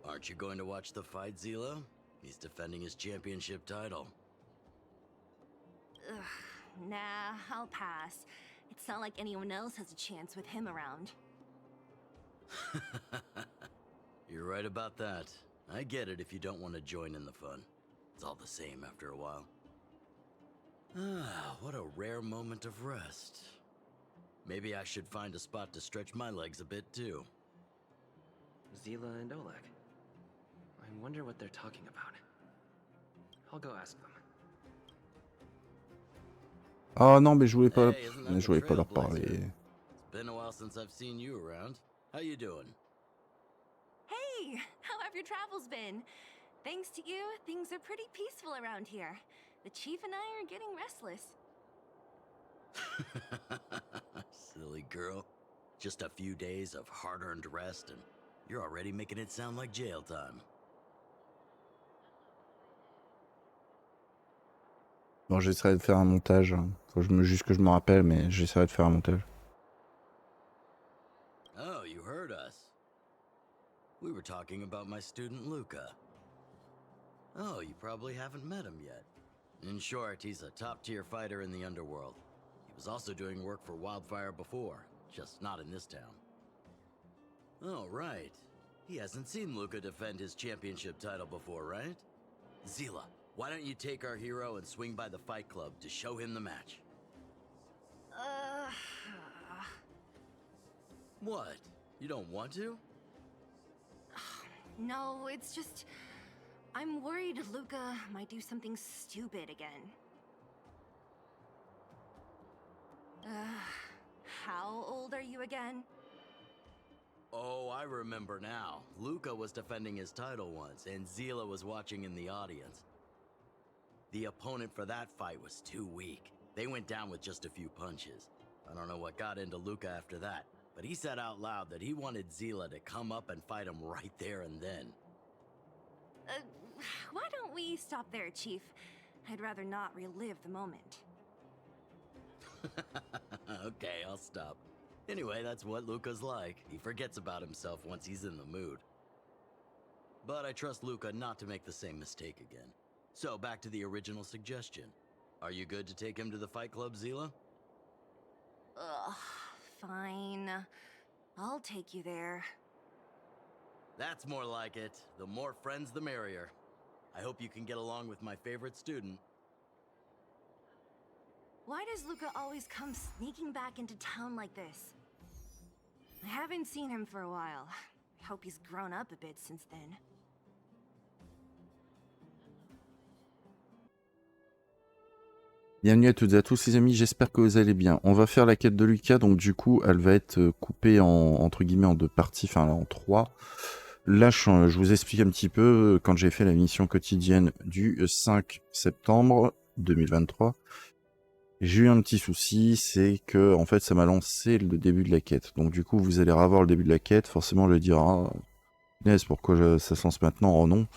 Aren't you going to watch the fight, Zila? He's defending his championship title. Ugh, nah, I'll pass. It's not like anyone else has a chance with him around. You're right about that. I get it if you don't want to join in the fun. It's all the same after a while. Ah, what a rare moment of rest. Maybe I should find a spot to stretch my legs a bit too. Zila and Oleg. I wonder what they're talking about. I'll go ask them. Ah non, mais je voulais pas, Hey, isn't that je the voulais pas leur trailblazer? parler. It's been a while since I've seen you around. How you doing? Hey, how have your travels been? Thanks to you, things are pretty peaceful around here. The chief and I are getting restless. Silly girl. Just a few days of hard-earned rest and you're already making it sound like jail time. Bon, j'essaierai de faire un montage. Faut juste que je me rappelle, mais j'essaierai de faire un montage. Oh, you heard us. We were talking about my student Luca. Oh, you probably haven't met him yet. In short, he's a top-tier fighter in the underworld. He was also doing work for Wildfire before, just not in this town. Oh, right. He hasn't seen Luca defend his championship title before, right? Zila, why don't you take our hero and swing by the fight club to show him the match? What? You don't want to? No, it's just... I'm worried Luca might do something stupid again. How old are you again? Oh, I remember now. Luca was defending his title once, and Zila was watching in the audience. The opponent for that fight was too weak. They went down with just a few punches. I don't know what got into Luca after that, but he said out loud that he wanted Zila to come up and fight him right there and then. Why don't we stop there, Chief? I'd rather not relive the moment. Okay, I'll stop. Anyway, that's what Luca's like. He forgets about himself once he's in the mood. But I trust Luca not to make the same mistake again. So, back to the original suggestion. Are you good to take him to the fight club, Zila? Ugh, fine. I'll take you there. That's more like it. The more friends, the merrier. I hope you can get along with my favorite student. Why does Luca always come sneaking back into town like this? I haven't seen him for a while. I hope he's grown up a bit since then. Bienvenue à toutes et à tous les amis, j'espère que vous allez bien. On va faire la quête de Lucas, donc du coup elle va être coupée entre guillemets en deux parties, enfin en trois. Là je vous explique un petit peu, quand j'ai fait la mission quotidienne du 5 septembre 2023, j'ai eu un petit souci, c'est que en fait ça m'a lancé le début de la quête. Donc du coup vous allez revoir le début de la quête, forcément je vais dire ah, punaise, pourquoi ça se lance maintenant? Oh non,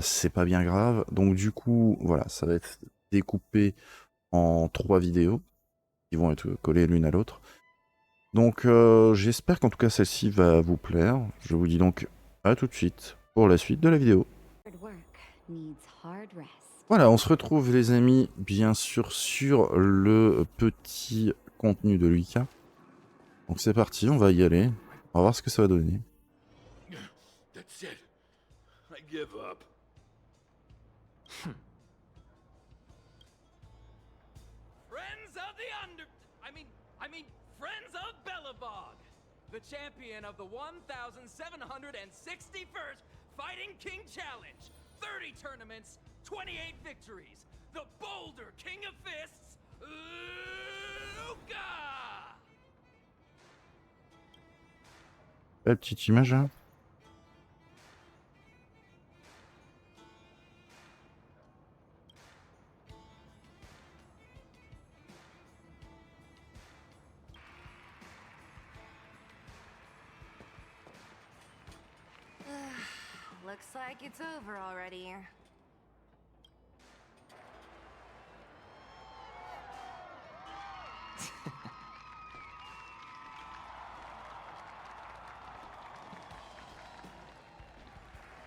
c'est pas bien grave. Donc du coup voilà, ça va être découpé en 3 vidéos qui vont être collées l'une à l'autre. Donc j'espère qu'en tout cas celle-ci va vous plaire. Je vous dis donc à tout de suite pour la suite de la vidéo. Voilà, on se retrouve les amis bien sûr sur le petit contenu de Lucas. Donc c'est parti, on va y aller. On va voir ce que ça va donner. That's it. I give up. Friends of the I mean, friends of Bellabog, the champion of the 1,761st Fighting King Challenge, 30 tournaments, 28 victories, the Boulder King of Fists, Luca! La petite image hein. Looks like it's over already.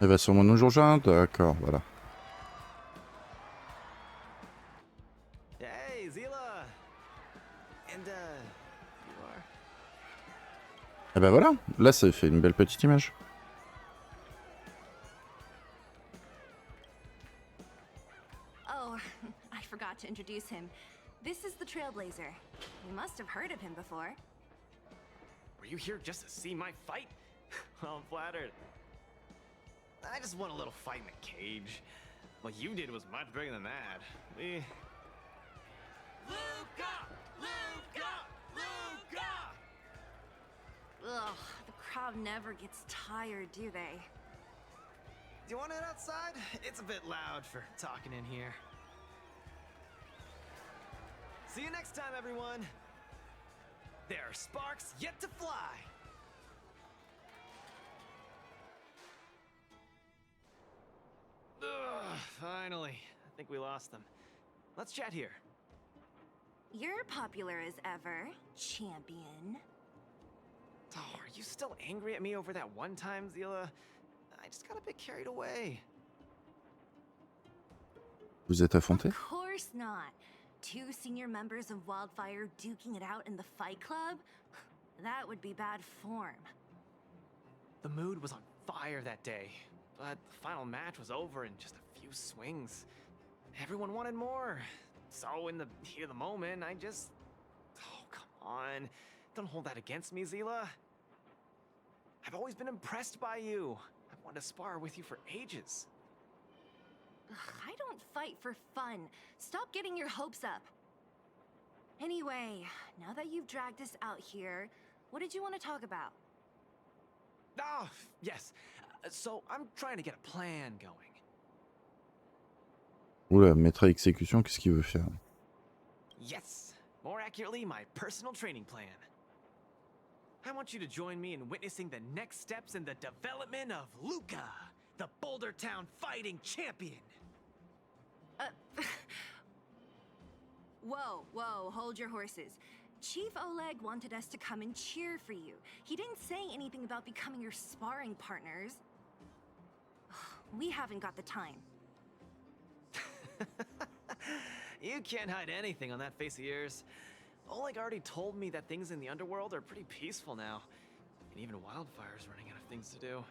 Elle va sûrement nous rejoindre. D'accord, voilà. Hey, Zila! And, you are... Et bah voilà, là ça fait une belle petite image. Oh, I forgot to introduce him. This is the Trailblazer. You must have heard of him before. Were you here just to see my fight? Well, I'm flattered. I just won a little fight in a cage. What you did was much bigger than that. We... Luca! Luca! Luca! Ugh, the crowd never gets tired, do they? Do you want to head outside? It's a bit loud for talking in here. See you next time, everyone. There are sparks yet to fly. Ugh, finally. I think we lost them. Let's chat here. You're popular as ever, champion. Oh, are you still angry at me over that one time, Zila? I just got a bit carried away. Vous êtes affronté? Of course not. Two senior members of Wildfire duking it out in the Fight Club? That would be bad form. The mood was on fire that day, but the final match was over in just a few swings. Everyone wanted more. So in the heat of the moment, I just... Oh, come on. Don't hold that against me, Zila. I've always been impressed by you. I've wanted to spar with you for ages. Ugh, I don't fight for fun. Stop getting your hopes up. Anyway, now that you've dragged us out here, what did you want to talk about? Oh, yes. So I'm trying to get a plan going. Oula, mettre à exécution, qu'est-ce qu'il veut faire? Yes. More accurately, my personal training plan. I want you to join me in witnessing the next steps in the development of Luca, the Boulder Town fighting champion. Whoa, hold your horses. Chief Oleg wanted us to come and cheer for you. He didn't say anything about becoming your sparring partners. We haven't got the time. You can't hide anything on that face of yours. Oleg already told me that things in the underworld are pretty peaceful now. And even Wildfire's running out of things to do.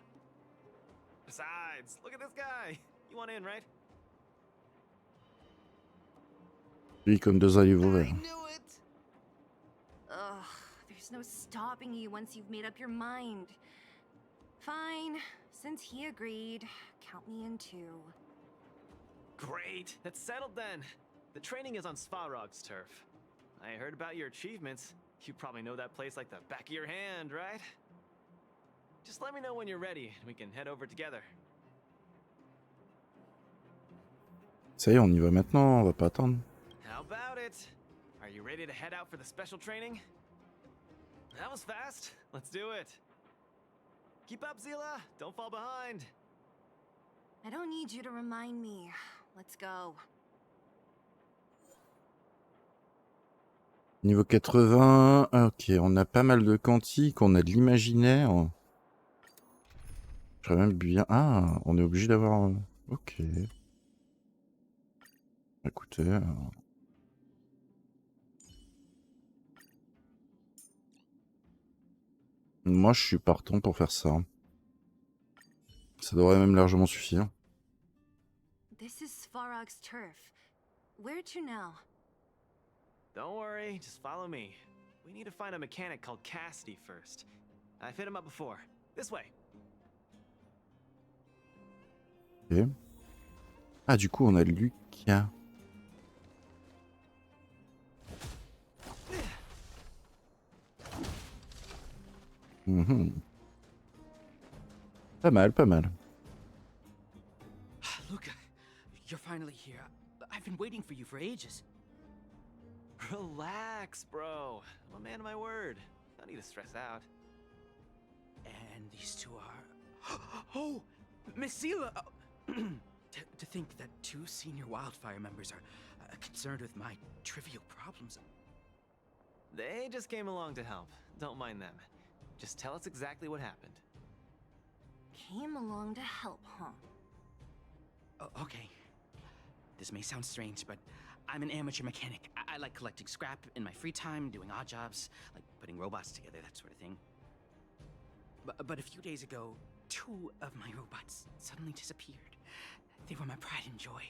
Besides, look at this guy. You want in, right? Lui comme deux olives au I vert. knew it! Ugh, there's no stopping you once you've made up your mind. Fine, since he agreed, count me in too. Great, that's settled then. The training is on Svarog's turf. I heard about your achievements. You probably know that place like the back of your hand, right? Just let me know when you're ready and we can head over together. Ça y est, on y va maintenant, on va pas attendre. How about it? Are you ready to head out for the special training? That was fast. Let's do it. Keep up, Zila. Don't fall behind. I don't need you to remind me. Let's go. Niveau 80, ok, on a pas mal de quantiques, on a de l'imaginaire. J'aurais même bien... Ah, on est obligé d'avoir... Ok. Écoutez... Moi, je suis partant pour faire ça. Ça devrait même largement suffire. This is Svarog's turf. Where to now? Don't worry, just follow me. We need to find a mechanic called Cassidy first. I've hit him up before. This way. Ok. Ah, du coup, on a Lucas. Mhm. Pas mal, pas mal. Luca, you're finally here. I've been waiting for you for ages. Relax, bro. I'm a man of my word. No need to stress out. And these two are... Oh! Miss Zila! To think that two senior Wildfire members are concerned with my trivial problems. They just came along to help. Don't mind them. Just tell us exactly what happened. Came along to help, huh? Okay. This may sound strange, but I'm an amateur mechanic. I like collecting scrap in my free time, doing odd jobs, like putting robots together, that sort of thing. But a few days ago, 2 of my robots suddenly disappeared. They were my pride and joy.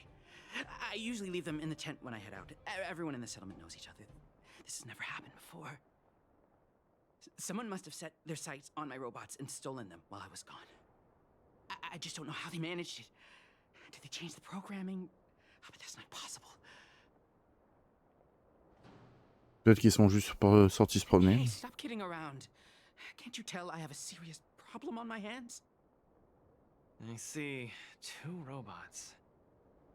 I usually leave them in the tent when I head out. Everyone in the settlement knows each other. This has never happened before. Someone must have set their sights on my robots and stolen them while I was gone. I just don't know how they managed it. Did they change the programming? Oh, but that's not possible. Peut-être qu'ils sont juste sortis se promener. Hey, stop kidding around. Can't you tell I have a serious problem on my hands? I see. 2 robots.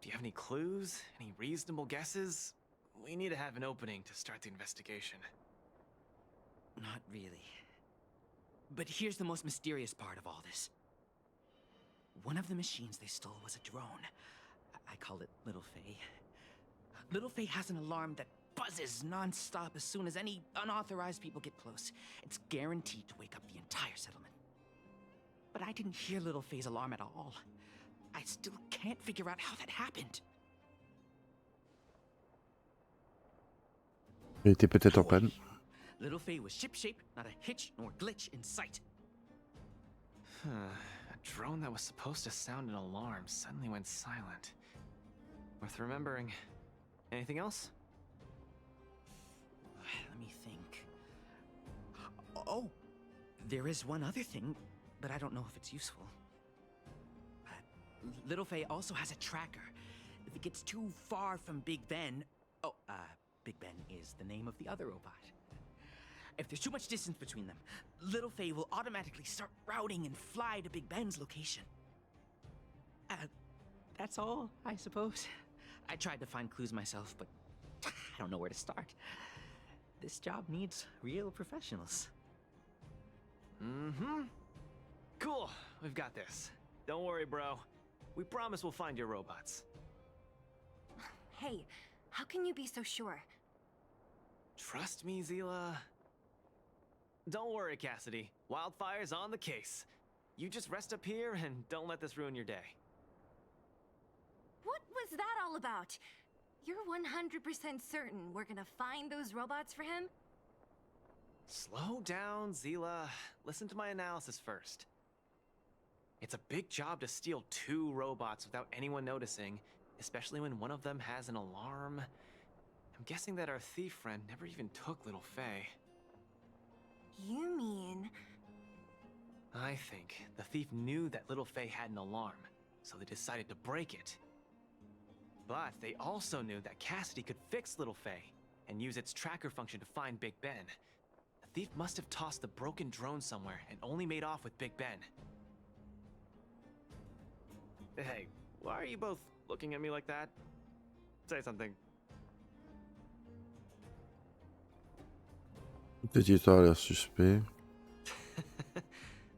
Do you have any clues? Any reasonable guesses? We need to have an opening to start the investigation. Not really. But here's the most mysterious part of all this. One of the machines they stole was a drone. I call it Little Faye. Little Faye has an alarm that buzzes non-stop as soon as any unauthorized people get close. It's guaranteed to wake up the entire settlement. But I didn't hear Little Faye's alarm at all. I still can't figure out how that happened. Il était peut-être en panne. Little Faye was ship-shape, not a hitch nor glitch in sight. A drone that was supposed to sound an alarm suddenly went silent. Worth remembering. Anything else? Let me think. Oh, there is one other thing, but I don't know if it's useful. Little Faye also has a tracker. If it gets too far from Big Ben... Oh, Big Ben is the name of the other robot. If there's too much distance between them, Little Faye will automatically start routing and fly to Big Ben's location. That's all, I suppose. I tried to find clues myself, but I don't know where to start. This job needs real professionals. Mm-hmm. Cool, we've got this. Don't worry, bro. We promise we'll find your robots. Hey, how can you be so sure? Trust me, Zila. Don't worry, Cassidy. Wildfire's on the case. You just rest up here and don't let this ruin your day. What was that all about? You're 100% certain we're gonna find those robots for him? Slow down, Zila. Listen to my analysis first. It's a big job to steal 2 robots without anyone noticing, especially when one of them has an alarm. I'm guessing that our thief friend never even took Little Faye. You mean... I think the thief knew that Little Faye had an alarm, so they decided to break it. But they also knew that Cassidy could fix Little Faye and use its tracker function to find Big Ben. The thief must have tossed the broken drone somewhere and only made off with Big Ben. Hey, why are you both looking at me like that? Say something. Peut-être qu'il a l'air suspect.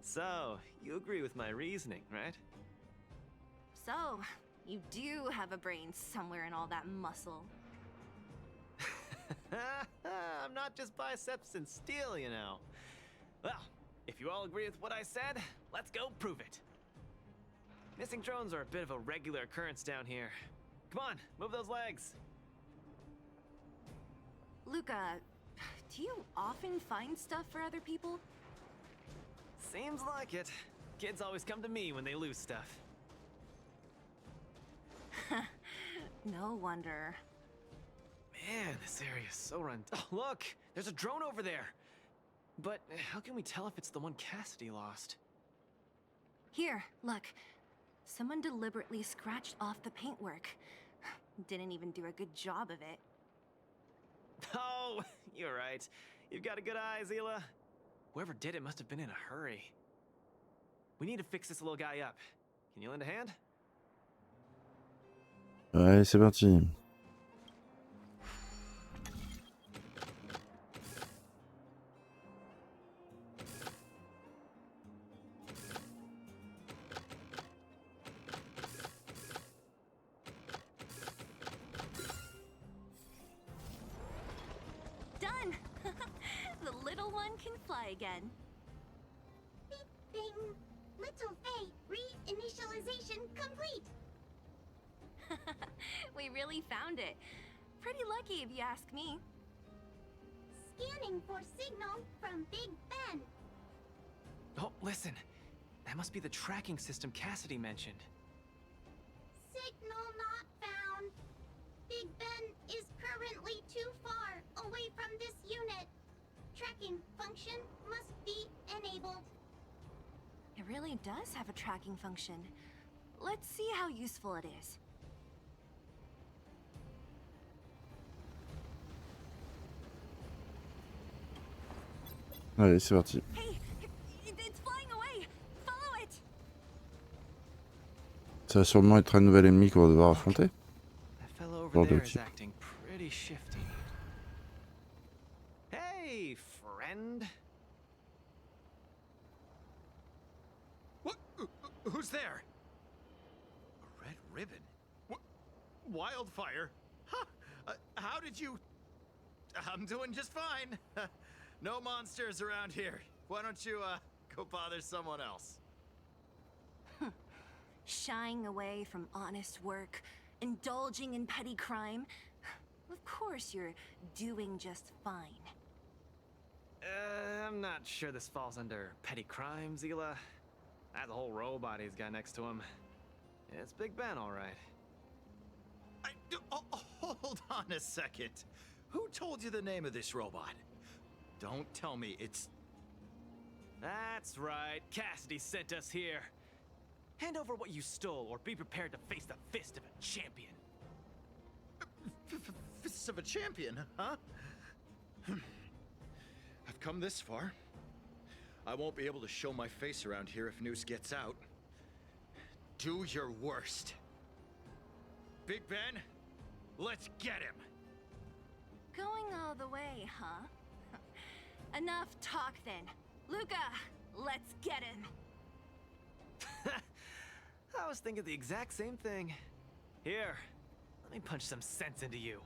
So, you agree with my reasoning, right? So, you do have a brain somewhere in all that muscle. I'm not just biceps and steel, you know. Well, if you all agree with what I said, let's go prove it. Missing drones are a bit of a regular occurrence down here. Come on, move those legs. Luca, do you often find stuff for other people? Seems like it. Kids always come to me when they lose stuff. No wonder. Man, this area is so run. Oh, look! There's a drone over there! But how can we tell if it's the one Cassidy lost? Here, look. Someone deliberately scratched off the paintwork. Didn't even do a good job of it. Oh, you're right. You've got a good eye, Zila. Whoever did it must have been in a hurry. We need to fix this little guy up. Can you lend a hand? Ouais, c'est parti. Done! The little one can fly again. Bing, Little Faye, reinitialization complete. We really found it. Pretty lucky if you ask me. Scanning for signal from Big Ben. Oh, listen. That must be the tracking system Cassidy mentioned. Signal not found. Big Ben is currently too far away from this unit. Tracking function must be enabled. It really does have a tracking function. Let's see how useful it is. Allez, c'est parti. Hey, it's flying away. Follow it. Ça va sûrement être un nouvel ennemi qu'on va devoir affronter. That fellow over Well, there don't is you- acting pretty shifty. Hey, friend. What? Who's there? A red ribbon? Wildfire? Huh? How did you... I'm doing just fine. No monsters around here. Why don't you, go bother someone else? Shying away from honest work, indulging in petty crime. Of course you're doing just fine. I'm not sure this falls under petty crime, Zila. That whole robot he's got next to him. It's Big Ben, all right. Hold on a second. Who told you the name of this robot? Don't tell me it's... That's right. Cassidy sent us here. Hand over what you stole, or be prepared to face the fist of a champion. Fists of a champion, huh? I've come this far. I won't be able to show my face around here if news gets out. Do your worst. Big Ben, let's get him. Going all the way, huh? Enough talk then. Luca, let's get him. I was thinking the exact same thing. Here, let me punch some sense into you.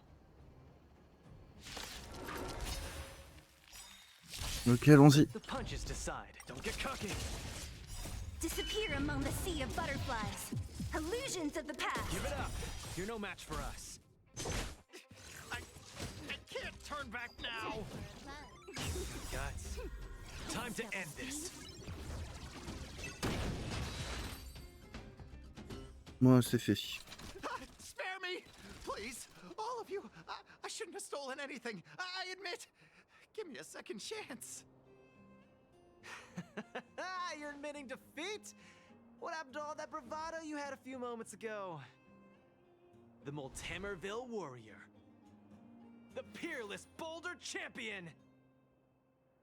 Ok, allons-y. The punches decide. Don't get cocky. Disappear among the sea of butterflies. Illusions of the past. Give it up. You're no match for us. I can't turn back now. Guts. Time to end this. Moi, c'est fait. Spare me, please. All of you. I shouldn't have stolen anything. I admit. Give me a second chance. You're admitting defeat? What happened to all that bravado you had a few moments ago? The Multimerville warrior. The peerless Boulder champion.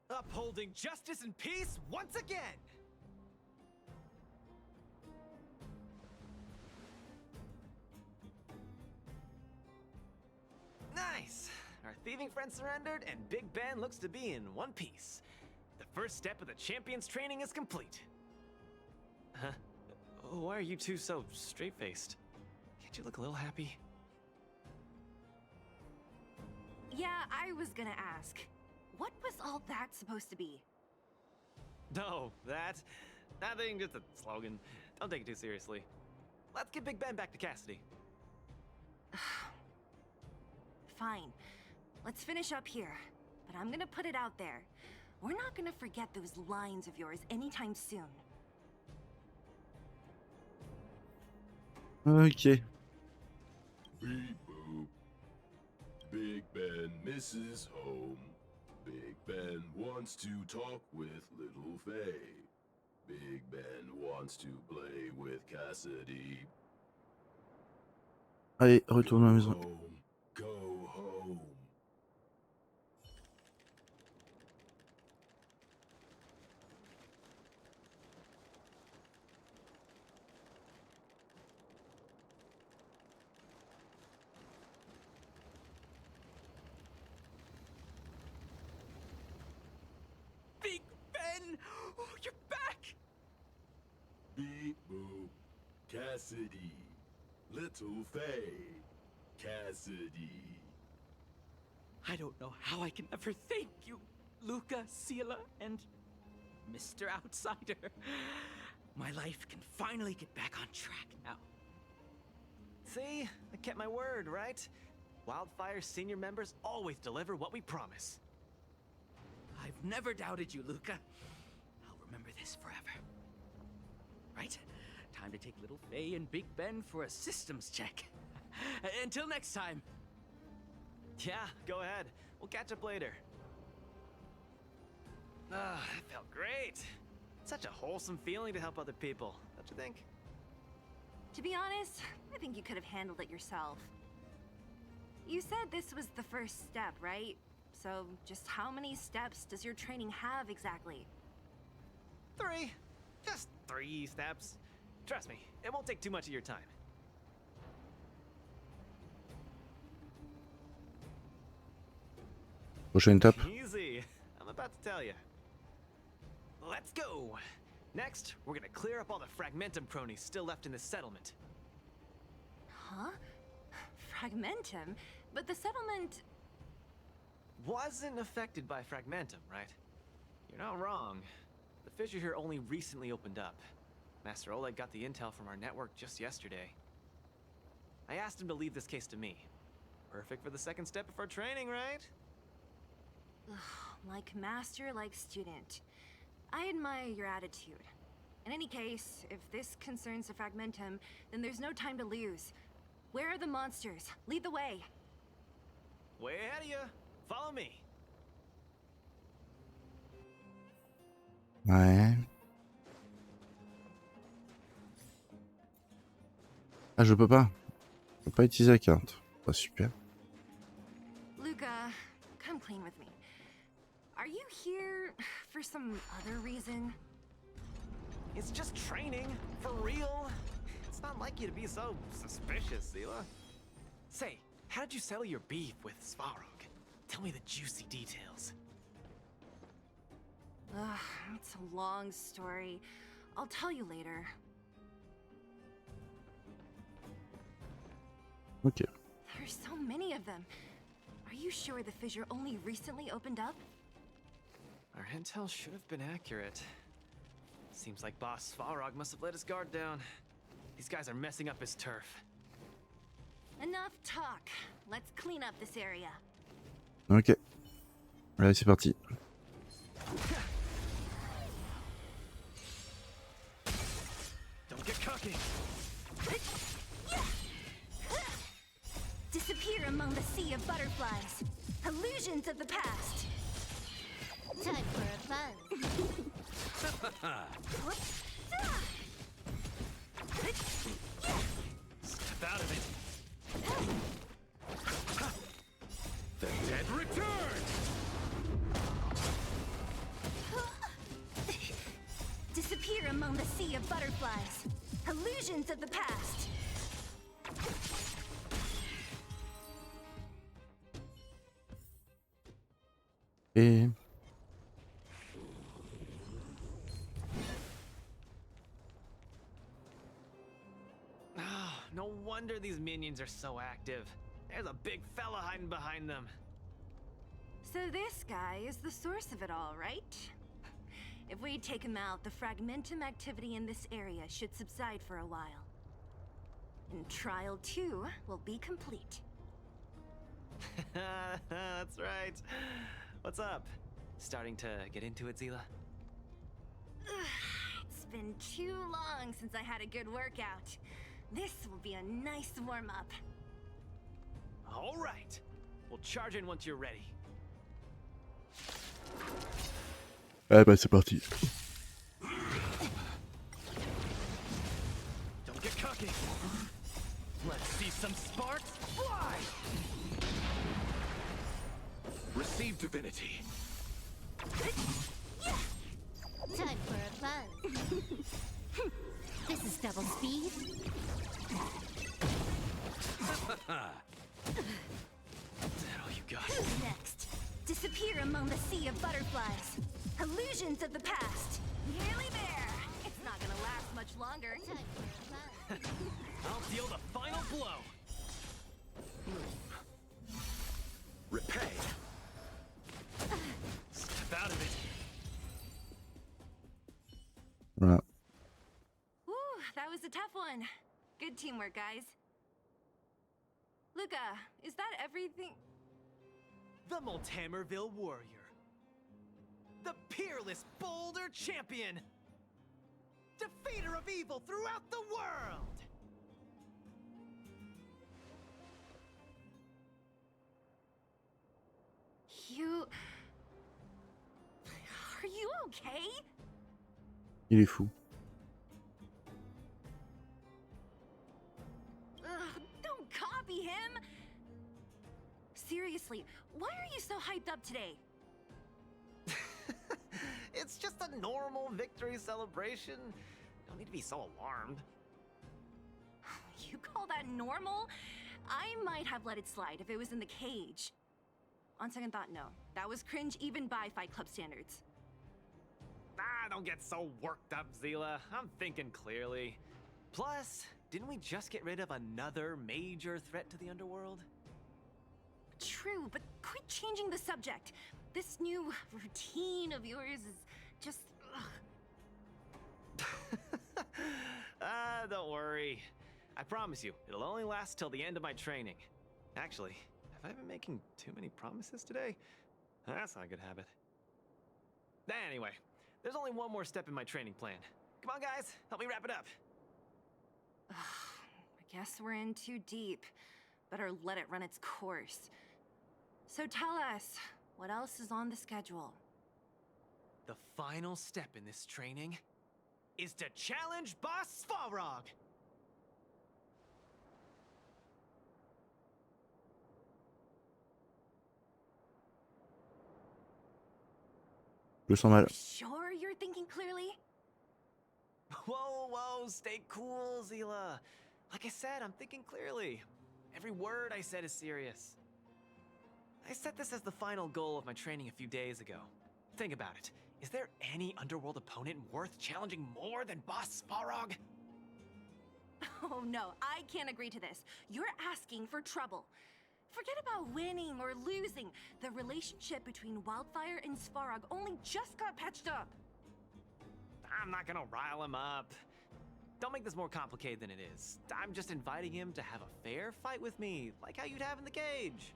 Upholding justice and peace once again. Nice. Our thieving friend surrendered, and Big Ben looks to be in one piece. The first step of the champion's training is complete. Huh? Why are you two so straight-faced? Can't you look a little happy? Yeah, I was gonna ask. What was all that supposed to be? No, nothing, just a slogan. Don't take it too seriously. Let's get Big Ben back to Cassidy. Fine. Let's finish up here. But I'm gonna put it out there. We're not gonna forget those lines of yours anytime soon. Ok. Beep boop. Big Ben misses home. Big Ben wants to talk with Little Faye. Big Ben wants to play with Cassidy. Allez, retourne à la maison. Home, go home. Big Ben! Oh, you're back! Beep boop. Cassidy. Little Faye. Cassidy. I don't know how I can ever thank you, Luca, Sila, and Mr. Outsider. My life can finally get back on track now. See? I kept my word, right? Wildfire's senior members always deliver what we promise. I've never doubted you, Luca. I'll remember this forever. Right? Time to take little Faye and Big Ben for a systems check. Until next time. Yeah, go ahead. We'll catch up later. Ah, that felt great. Such a wholesome feeling to help other people, don't you think? To be honest, I think you could have handled it yourself. You said this was the first step, right? So, just how many steps does your training have exactly? 3. Just 3 steps. Trust me, it won't take too much of your time. Prochaine étape. Easy. I'm about to tell you. Let's go. Next, we're gonna clear up all the Fragmentum cronies still left in this settlement. Huh? Fragmentum? But the settlement... Wasn't affected by Fragmentum, right? You're not wrong. The fissure here only recently opened up. Master Oleg got the intel from our network just yesterday. I asked him to leave this case to me. Perfect for the second step of our training, right? Like master, like student. I admire your attitude. In any case, if this concerns the Fragmentum, then there's no time to lose. Where are the monsters? Lead the way. Way ahead of you. Follow me. Ouais. Ah, je peux pas. Je peux pas utiliser la carte. Pas super. Luca, come clean with me. Are you here for some other reason? It's just training. For real. It's not like you to be so suspicious, Zila. Say, how did you settle your beef with Svarog? Tell me the juicy details. It's a long story. I'll tell you later. Ok. There's so many of them. Are you sure the fissure only recently opened up? Our intel should have been accurate. Seems like Boss Svarog must have let his guard down. These guys are messing up his turf. Enough talk. Let's clean up this area. Ok. Allez, c'est parti. Don't get cocky. Disappear among the sea of butterflies. Illusions of the past. Time for a buzz. Step out of it. The dead return! Disappear among the sea of butterflies. Illusions of the past. Et... No wonder these minions are so active. There's a big fella hiding behind them. So this guy is the source of it all, right? If we take him out, the Fragmentum activity in this area should subside for a while. And Trial 2 will be complete. That's right. What's up? Starting to get into it, Zila? It's been too long since I had a good workout. This will be a nice warm-up. All right. We'll charge in once you're ready. Ah bah c'est parti. Don't get cocky. Let's see some sparks fly. Receive divinity. Time for a buzz. This is double speed. Is that all you got? Who's next? Disappear among the sea of butterflies. Illusions of the past. Nearly there. It's not gonna last much longer. Time for a buzz. I'll deal the final blow. Repay. Step out of it. Voilà. Tough one. Good teamwork, guys. Luca, is that everything? The Multamerville warrior. The peerless boulder champion. Defeater of evil throughout the world. You... Are you okay? Il est fou. Ugh, don't copy him! Seriously, why are you so hyped up today? It's just a normal victory celebration. Don't need to be so alarmed. You call that normal? I might have let it slide if it was in the cage. On second thought, no. That was cringe even by Fight Club standards. Ah, don't get so worked up, Zila. I'm thinking clearly. Plus, didn't we just get rid of another major threat to the underworld? True, but quit changing the subject. This new routine of yours is just... Ah, don't worry. I promise you, it'll only last till the end of my training. Actually, have I been making too many promises today? That's not a good habit. Anyway, there's only one more step in my training plan. Come on, guys, help me wrap it up. I guess we're in too deep. Better let it run its course. So tell us, what else is on the schedule? The final step in this training is to challenge Boss Svarog. Je sens mal. Sure you're thinking clearly? Whoa, whoa, stay cool, Zila. Like I said, I'm thinking clearly. Every word I said is serious. I set this as the final goal of my training a few days ago. Think about it. Is there any underworld opponent worth challenging more than Boss Svarog? Oh no, I can't agree to this. You're asking for trouble. Forget about winning or losing. The relationship between Wildfire and Svarog only just got patched up. I'm not gonna rile him up. Don't make this more complicated than it is. I'm just inviting him to have a fair fight with me, like how you'd have in the cage.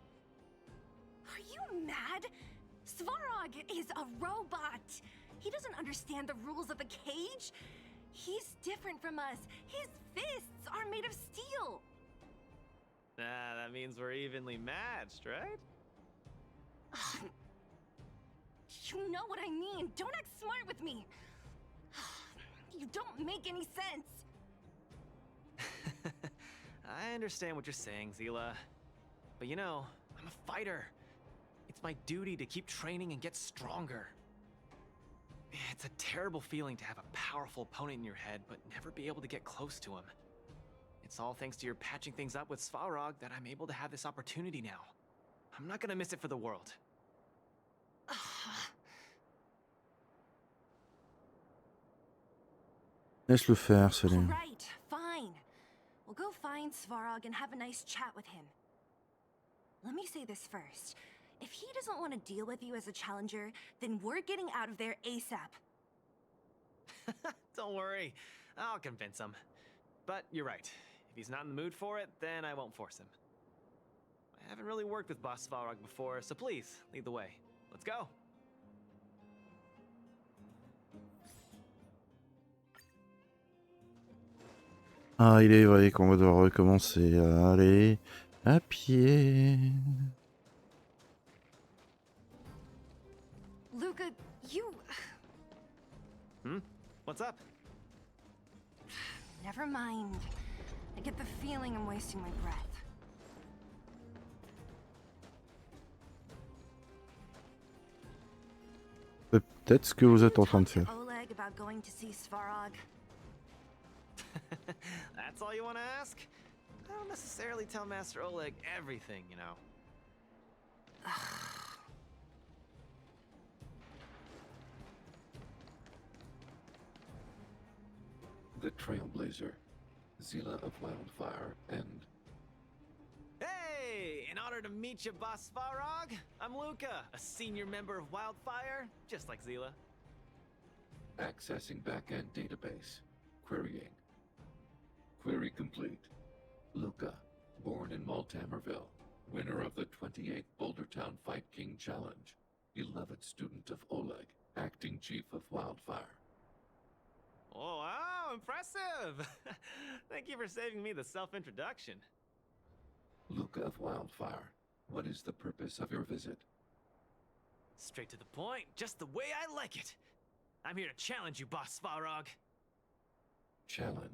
Are you mad? Svarog is a robot. He doesn't understand the rules of the cage. He's different from us. His fists are made of steel. Ah, that means we're evenly matched, right? You know what I mean. Don't act smart with me. You don't make any sense. I understand what you're saying, Zila. But you know, I'm a fighter. It's my duty to keep training and get stronger. It's a terrible feeling to have a powerful opponent in your head, but never be able to get close to him. It's all thanks to your patching things up with Svarog that I'm able to have this opportunity now. I'm not gonna miss it for the world. Laisse-le faire, Céline. Right, fine. We'll go find Svarog and have a nice chat with him. Let me say this first. If he doesn't want to deal with you as a challenger, then we're getting out of there ASAP. Don't worry, I'll convince him. But you're right. If he's not in the mood for it, then I won't force him. I haven't really worked with Boss Svarog before, so please, lead the way. Let's go. Ah, il est vrai qu'on va devoir recommencer à aller à pied. Luca, you... What's up? Never mind. I get the feeling I'm wasting my breath. Peut-être ce que vous êtes en train de faire. Oleg about going to see Svarog. That's all you want to ask? I don't necessarily tell Master Oleg everything, you know. The Trailblazer, Zila of Wildfire, and... Hey! In honor to meet you, Boss Svarog, I'm Luca, a senior member of Wildfire, just like Zila. Accessing backend database. Querying. Query complete. Luca, born in Maltamerville, winner of the 28th Bouldertown Fight King Challenge, beloved student of Oleg, acting chief of Wildfire. Oh, wow, impressive! Thank you for saving me the self-introduction. Luca of Wildfire, what is the purpose of your visit? Straight to the point, just the way I like it. I'm here to challenge you, Boss Svarog. Challenge.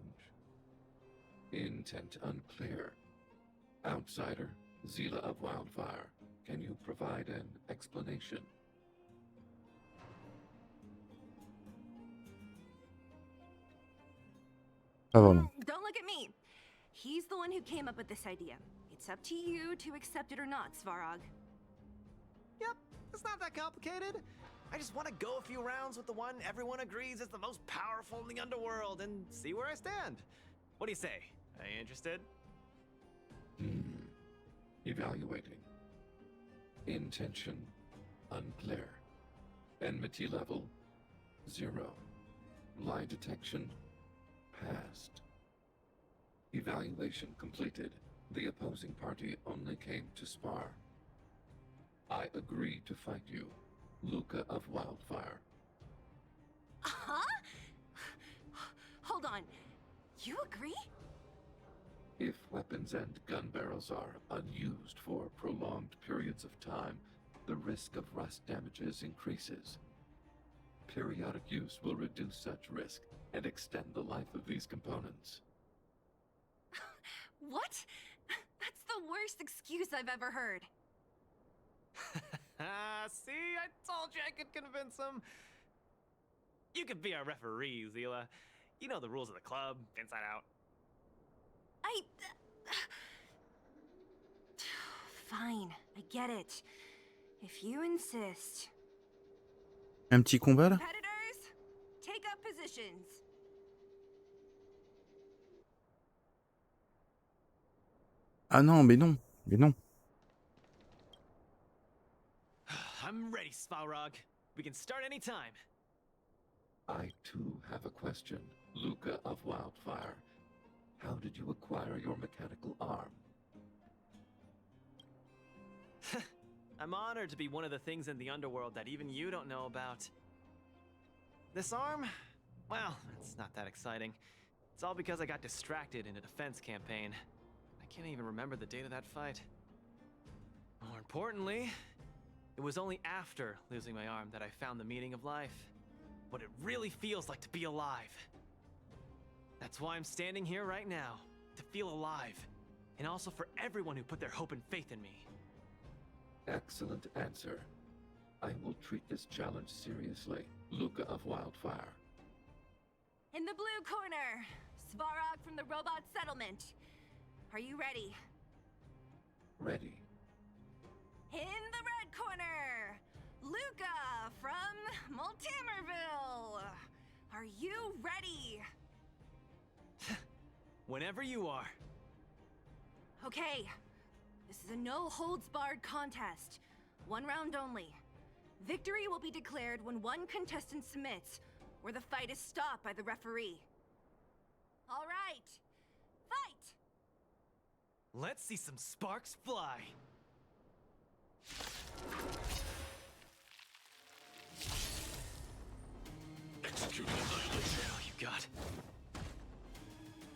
Intent unclear. Outsider, Zila of Wildfire, can you provide an explanation? Pas vraiment. Don't look at me. He's the one who came up with this idea. It's up to you to accept it or not, Svarog. Yep, it's not that complicated. I just want to go a few rounds with the one everyone agrees is the most powerful in the underworld and see where I stand. What do you say? Are you interested? Evaluating. Intention unclear. Enmity level 0. Lie detection passed. Evaluation completed. The opposing party only came to spar. I agree to fight you, Luca of Wildfire. Huh? Hold on. You agree? If weapons and gun barrels are unused for prolonged periods of time, the risk of rust damages increases. Periodic use will reduce such risk and extend the life of these components. What? That's the worst excuse I've ever heard. See, I told you I could convince him. You could be our referee, Zila. You know the rules of the club, inside out. Fine, I get it. If you insist. Un petit combat là? Competitors, take up positions. Ah non, mais non, mais non. I'm ready, Svarog. We can start anytime. I too have a question, Luca of Wildfire. How did you acquire your mechanical arm? I'm honored to be one of the things in the underworld that even you don't know about. This arm? Well, it's not that exciting. It's all because I got distracted in a defense campaign. I can't even remember the date of that fight. More importantly, it was only after losing my arm that I found the meaning of life. What it really feels like to be alive. That's why I'm standing here right now, to feel alive. And also for everyone who put their hope and faith in me. Excellent answer. I will treat this challenge seriously, Luca of Wildfire. In the blue corner, Svarog from the robot settlement. Are you ready? Ready. In the red corner, Luca from Maltamerville. Are you ready? Whenever you are. Okay. This is a no-holds-barred contest. 1 round only. Victory will be declared when one contestant submits, or the fight is stopped by the referee. All right. Fight! Let's see some sparks fly. Executing annihilation. All you got.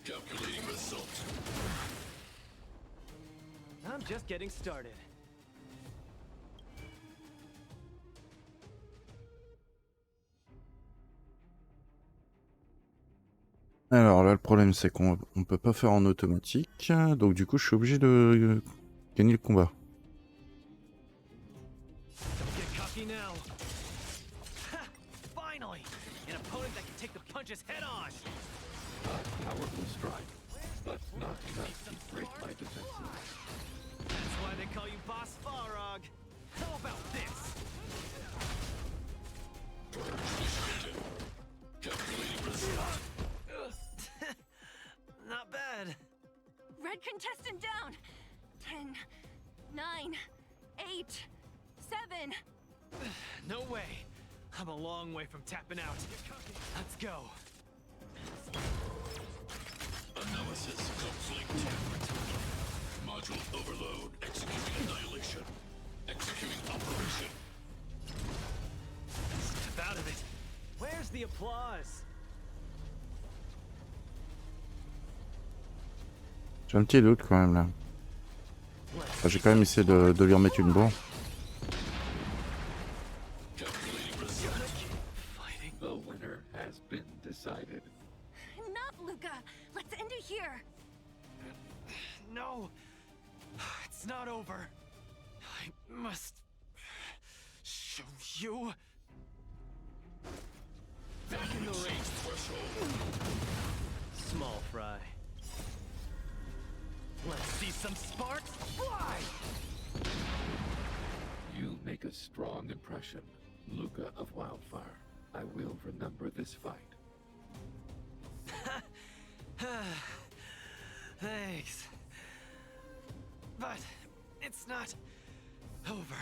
Calculating result. I'm just getting started. Alors là, le problème, c'est qu'on peut pas faire en automatique. Donc du coup, je suis obligé de gagner le combat. Don't get cocky now. Ha! Finally! An opponent that can take the punches head on! A powerful strike, but not enough to break my defenses. That's why they call you Boss Svarog. How about this? Calculating result. Not bad. Red contestant down. 10, 9, 8, 7. No way. I'm a long way from tapping out. Let's go. Analysis. applause. J'ai un petit doute quand même là. Enfin, j'ai quand même essayé de lui remettre une bourre. The winner has been decided. Enough, Luca! Let's end it here! No, it's not over. I must show you. Back in the ring. Small fry. Let's see some sparks fly! You make a strong impression, Luca of Wildfire. I will remember this fight. Thanks. But it's not over.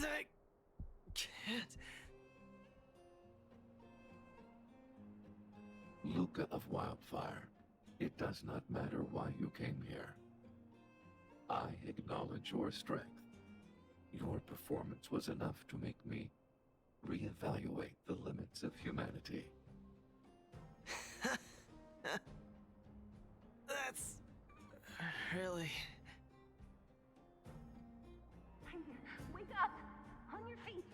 I can't. Luca of Wildfire, it does not matter why you came here. I acknowledge your strength. Your performance was enough to make me reevaluate the limits of humanity. That's really... Wake up! On your feet!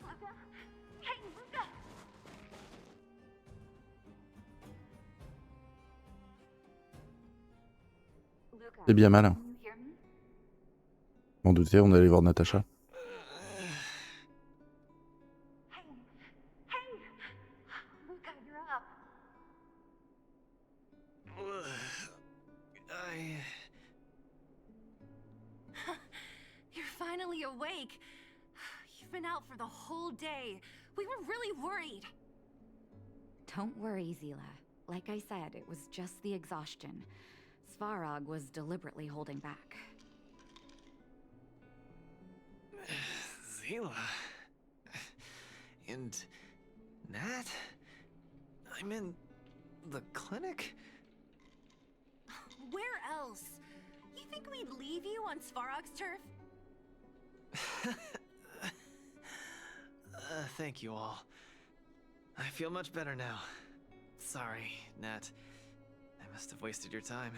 Luca? Hey, Luca! Luca, C'est bien malin. can you hear me? M'en doutais, on allait voir Natacha. Hey! Hey! Luca, you're up! You're finally awake! You've been out for the whole day. We were really worried. Don't worry, Zila. Like I said, it was just the exhaustion. Svarog was deliberately holding back. Zila... And... Nat? I'm in... the clinic? Where else? You think we'd leave you on Svarog's turf? Thank you all. I feel much better now. Sorry, Nat. I must have wasted your time.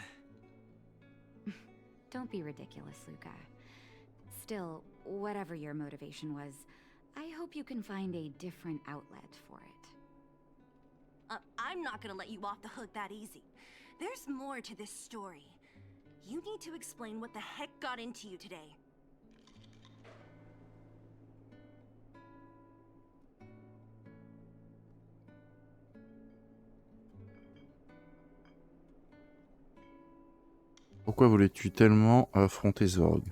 Don't be ridiculous, Luca. Still, whatever your motivation was, I hope you can find a different outlet for it. I'm not gonna let you off the hook that easy. There's more to this story. You need to explain what the heck got into you today. Pourquoi voulais-tu tellement affronter Zorg?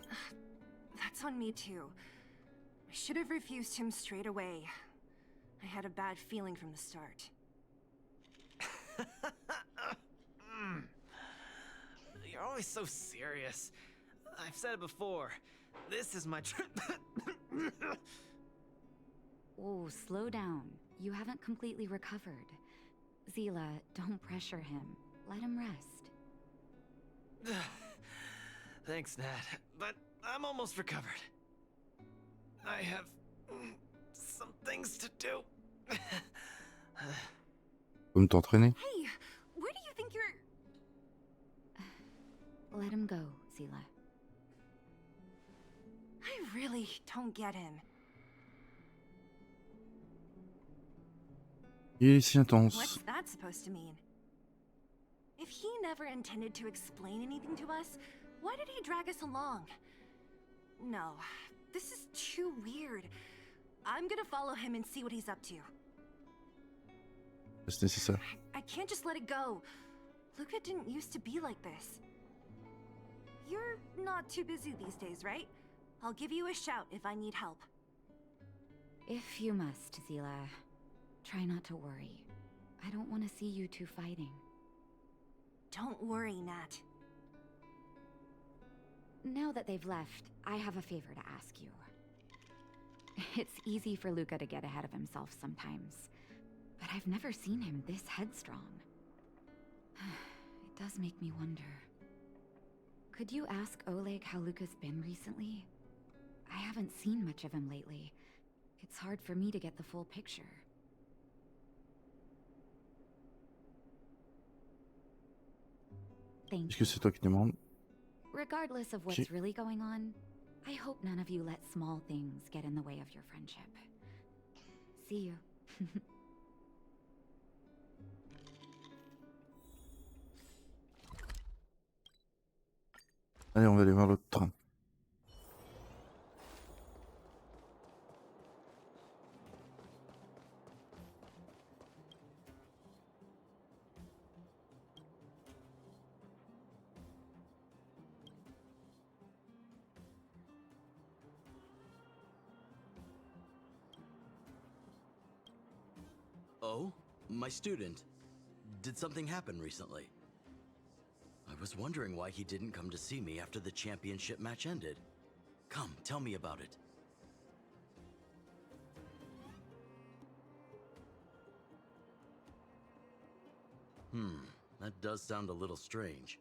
That's on me too. I should have refused him straight away. I had a bad feeling from the start. You're always so serious. I've said it before. This is my Oh, slow down. You haven't completely recovered. Zila, don't pressure him. Let him rest. Thanks, Nat. But I'm almost recovered. I have some things to do. Comme t'entraîner? Hey, where do you think you're... Let him go, Zila. I really don't get him. Il est si intense. What's that supposed to mean? If he never intended to explain anything to us, why did he drag us along? No, this is too weird. I'm gonna follow him and see what he's up to. C'est nécessaire. I can't just let it go. Luca didn't used to be like this. You're not too busy these days, right? I'll give you a shout if I need help. If you must, Zila. Try not to worry. I don't want to see you two fighting. Don't worry, Nat. Now that they've left, I have a favor to ask you. It's easy for Luca to get ahead of himself sometimes, but I've never seen him this headstrong. It does make me wonder. Could you ask Oleg how Luca's been recently? I haven't seen much of him lately. It's hard for me to get the full picture. Thank Est-ce you. que c'est toi qui demandes? Regardless of what's really going on, I hope none of you let small things get in the way of your friendship. See you. Allez, on va aller voir l'autre train. Oh? My student. Did something happen recently? I was wondering why he didn't come to see me after the championship match ended. Come, tell me about it. That does sound a little strange.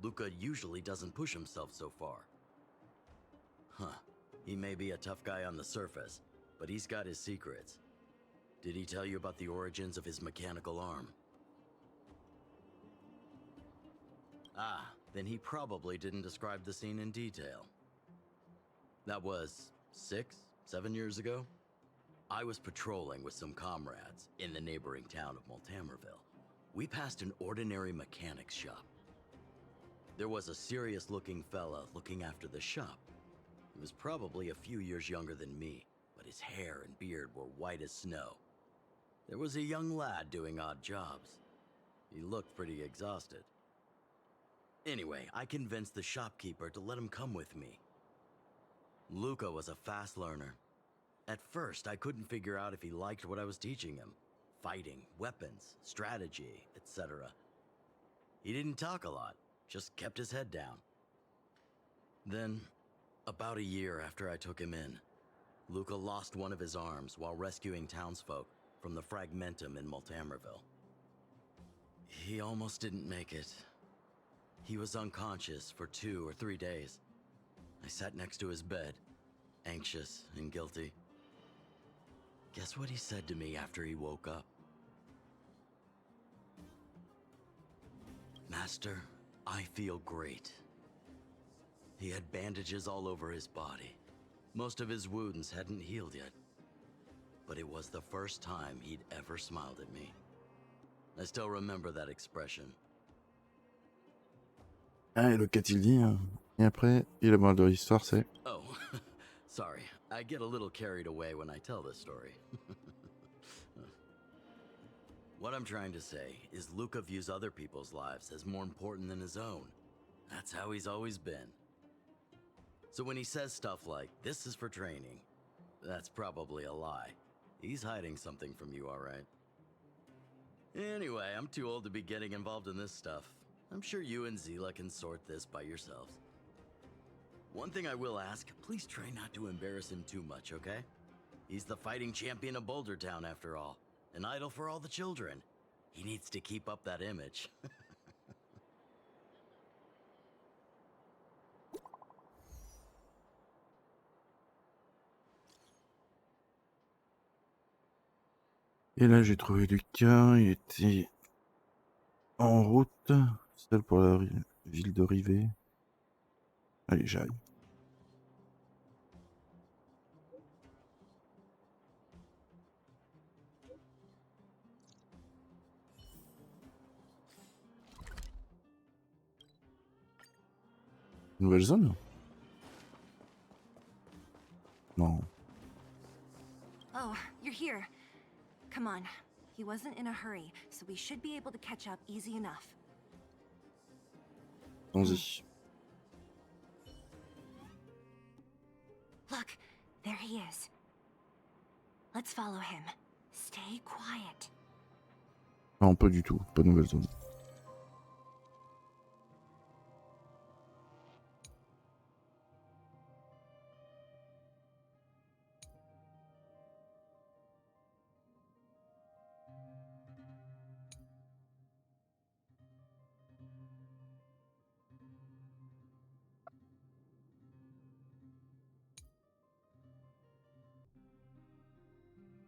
Luca usually doesn't push himself so far. Huh. He may be a tough guy on the surface, but he's got his secrets. Did he tell you about the origins of his mechanical arm? Ah, then he probably didn't describe the scene in detail. That was 6, 7 years ago? I was patrolling with some comrades in the neighboring town of Multamerville. We passed an ordinary mechanic's shop. There was a serious-looking fella looking after the shop. He was probably a few years younger than me, but his hair and beard were white as snow. There was a young lad doing odd jobs. He looked pretty exhausted. Anyway, I convinced the shopkeeper to let him come with me. Luca was a fast learner. At first, I couldn't figure out if he liked what I was teaching him. Fighting, weapons, strategy, etc. He didn't talk a lot, just kept his head down. Then, about a year after I took him in, Luca lost one of his arms while rescuing townsfolk from the Fragmentum in Multamerville. He almost didn't make it. He was unconscious for 2 or 3 days. I sat next to his bed, anxious and guilty. Guess what he said to me after he woke up? Master, I feel great. He had bandages all over his body. Most of his wounds hadn't healed yet. But it was the first time he'd ever smiled at me. I still remember that expression. Ah, et le qu'a-t-il dit hein? Et après, et la morale de l'histoire, c'est... Oh, sorry. I get a little carried away when I tell this story. What I'm trying to say is Luca views other people's lives as more important than his own. That's how he's always been. So when he says stuff like, "This is for training," that's probably a lie. He's hiding something from you, all right? Anyway, I'm too old to be getting involved in this stuff. I'm sure you and Zila can sort this by yourselves. One thing I will ask, please try not to embarrass him too much, okay? He's the fighting champion of Boulder Town, after all. An idol for all the children. He needs to keep up that image. Et là, j'ai trouvé Lucas, il était en route, celle pour la ville de Rivet. Allez, j'arrive. Nouvelle zone? Non. Oh, you're here. Come on. He wasn't in a hurry, so we should be able to catch up easy enough. Allons-y. Look, there he is. Let's follow him. Stay quiet. Non, pas du tout. Pas de nouvelle zone.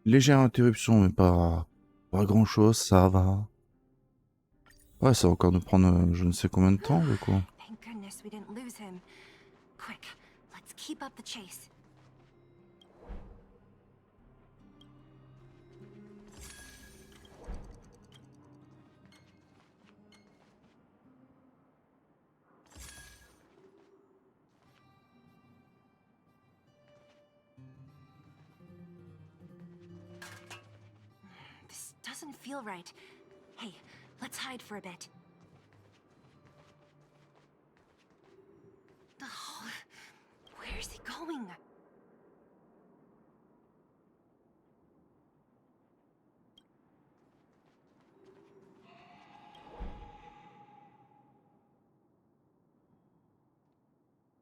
Légère interruption, mais pas grand chose, ça va. Ouais, ça va encore nous prendre je ne sais combien de temps, ou quoi. Thank goodness we didn't lose him. Quick, let's keep up the chase. This doesn't feel right. Hey, let's hide for a bit. Oh, where's he going?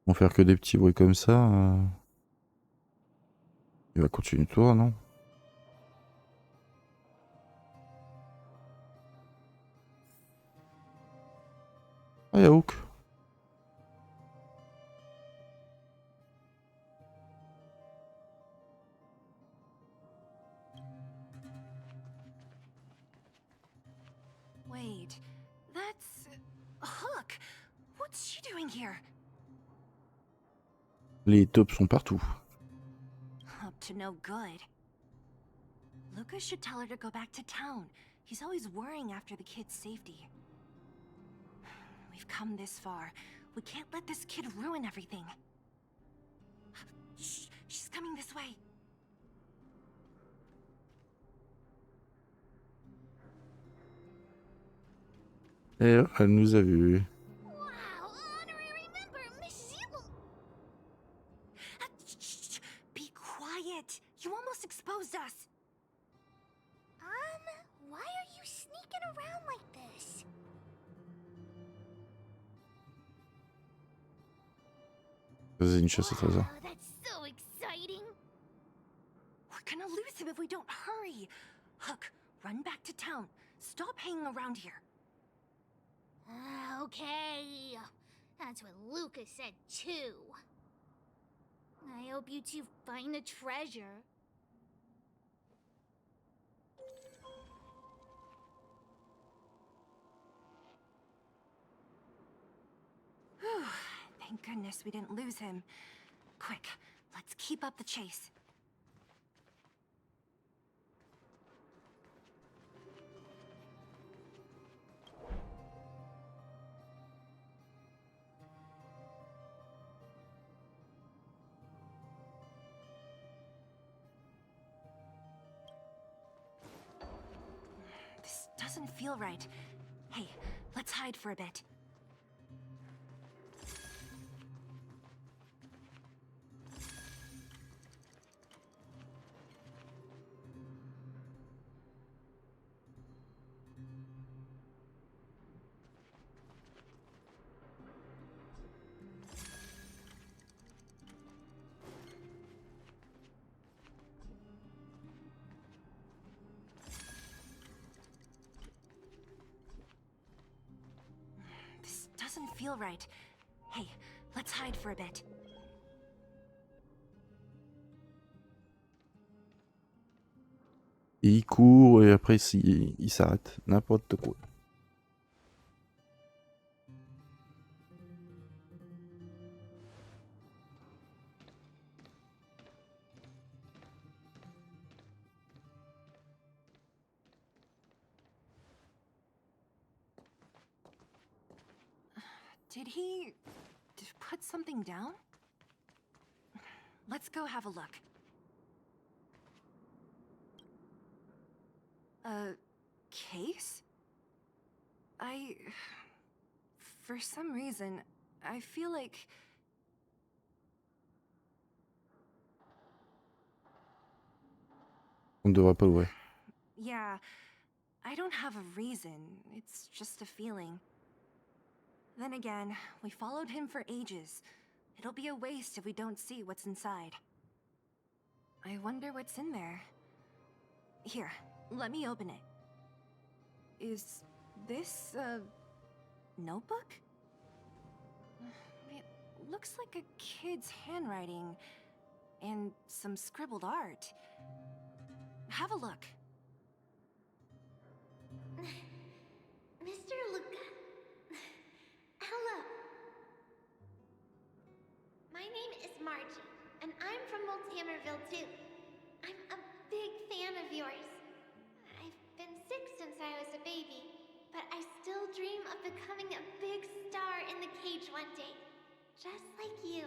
Vont faire que des petits bruits comme ça. Il va continuer toi, non? Ah, y'a Hook. Wait, that's Hook. What's she doing here? Les tops sont partout. Up to no good. Lucas should tell her to go back to town. He's always worrying after the kid's safety. We've come this far. We can't let this kid ruin everything. Shh, she's coming this way. Et elle nous a vus. Wow, honorary member, Miss Zero. Shh, be quiet. You almost exposed us. Why are you sneaking around like this? Faisait une chasse au trésor. Wow, that's so exciting. We're gonna lose him if we don't hurry. Hook, run back to town. Stop hanging around here. Okay. That's what Lucas said too. I hope you two find the treasure. Whew, thank goodness we didn't lose him. Quick, let's keep up the chase. This doesn't feel right. Hey, let's hide for a bit. This doesn't feel right. Hey, let's hide for a bit. Et il court et après il s'arrête. N'importe quoi. Did he put something down? Let's go have a look. A case? For some reason, I feel like... On ne devrait pas l'ouvrir. Yeah, I don't have a reason. It's just a feeling. Then again, we followed him for ages. It'll be a waste if we don't see what's inside. I wonder what's in there. Here, let me open it. Is this a notebook? It looks like a kid's handwriting and some scribbled art. Have a look. Mr. Luca. Hello. My name is Margie, and I'm from Multimerville too. I'm a big fan of yours. I've been sick since I was a baby, but I still dream of becoming a big star in the cage one day, just like you.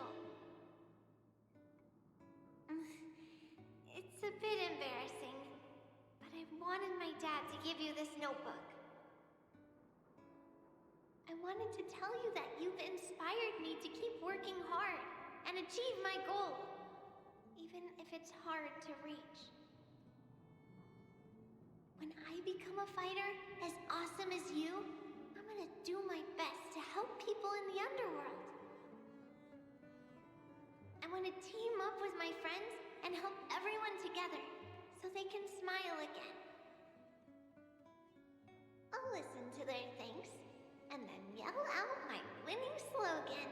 It's a bit embarrassing, but I wanted my dad to give you this notebook. I wanted to tell you that you've inspired me to keep working hard and achieve my goal, even if it's hard to reach. When I become a fighter as awesome as you, I'm gonna do my best to help people in the underworld. I want to team up with my friends and help everyone together so they can smile again. I'll listen to their thanks and then yell out my winning slogan.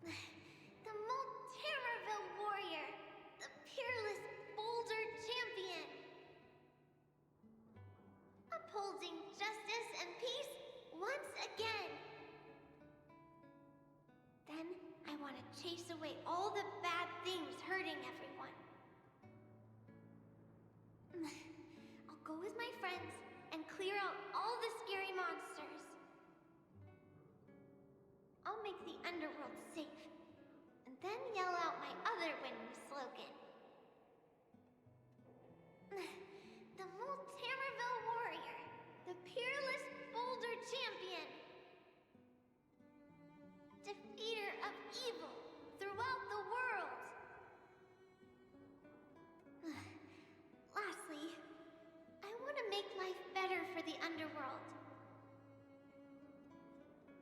The Multimerville warrior, the peerless boulder champion. Upholding justice and peace once again. Then I want to chase away all the bad things hurting everyone. I'll go with my friends and clear out all the scary monsters. I'll make the underworld safe, and then yell out my other winning slogan. The Multimerville warrior, the peerless boulder champion. Defeater of evil throughout the world. Lastly, I want to make life better for the underworld.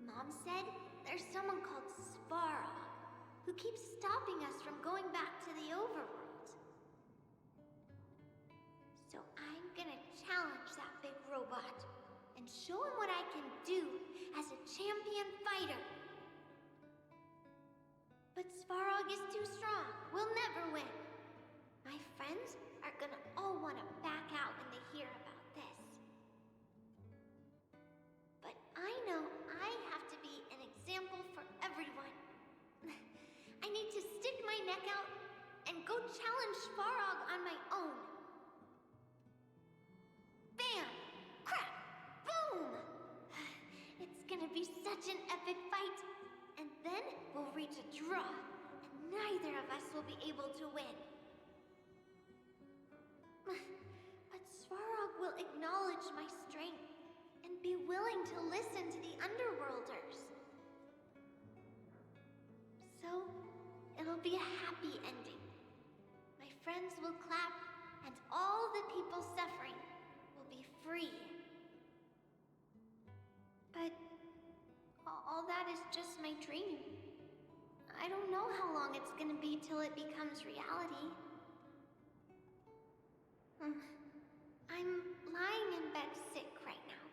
Mom said there's someone called Espérons who keeps stopping us from going back to the overworld. So I'm gonna challenge that big robot and show him what I can do as a champion fighter. But Svarog is too strong. We'll never win. My friends are gonna all want to back out when they hear about this. But I know I have to be an example for everyone. I need to stick my neck out and go challenge Svarog on my own. Bam! Crap! Boom! It's gonna be such an epic fight. And then we'll reach a draw, and neither of us will be able to win. But Svarog will acknowledge my strength and be willing to listen to the Underworlders. So, it'll be a happy ending. My friends will clap, and all the people suffering will be free. But all that is just my dream. I don't know how long it's gonna be till it becomes reality. I'm lying in bed sick right now.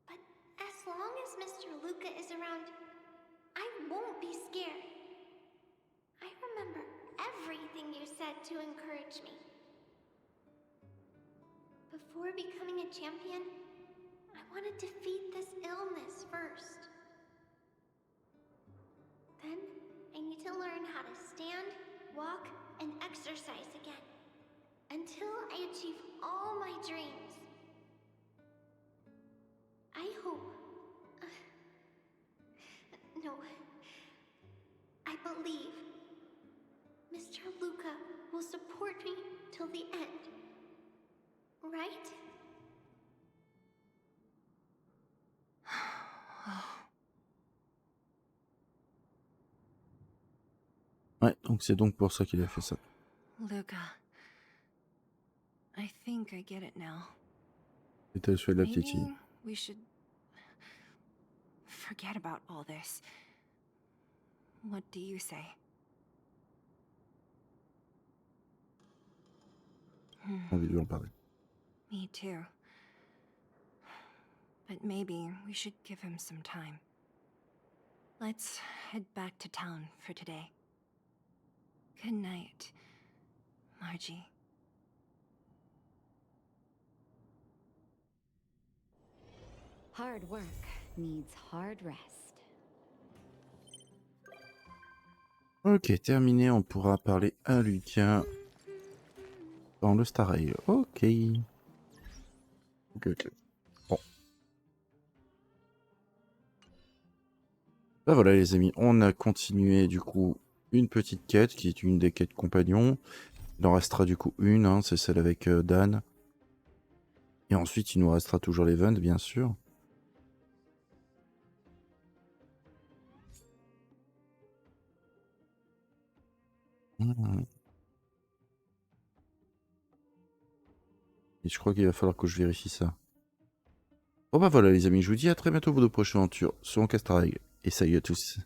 But as long as Mr. Luca is around, I won't be scared. I remember everything you said to encourage me. Before becoming a champion, I want to defeat this illness first. Then, I need to learn how to stand, walk, and exercise again. Until I achieve all my dreams. I hope... no. I believe Mr. Luca will support me till the end. Right? Ouais, donc c'est donc pour ça qu'il a fait ça. Luca. I think I get it now. C'était le souhait de la petite Maybe fille. we should forget about all this. What do you say? J'ai envie de lui en parler. Me too. But maybe we should give him some time. Let's head back to town for today. Good night, Margie. Hard work needs hard rest. Ok, terminé, on pourra parler à Lucas dans le Star Rail. Ok. Ok. Bon. Bah voilà les amis, on a continué du coup une petite quête qui est une des quêtes compagnons. Il en restera du coup une, hein, c'est celle avec Dan. Et ensuite il nous restera toujours l'event bien sûr. Et je crois qu'il va falloir que je vérifie ça. Bon bah voilà les amis, je vous dis à très bientôt pour de prochaines aventures sur HONKAI STAR RAIL. Et salut à tous.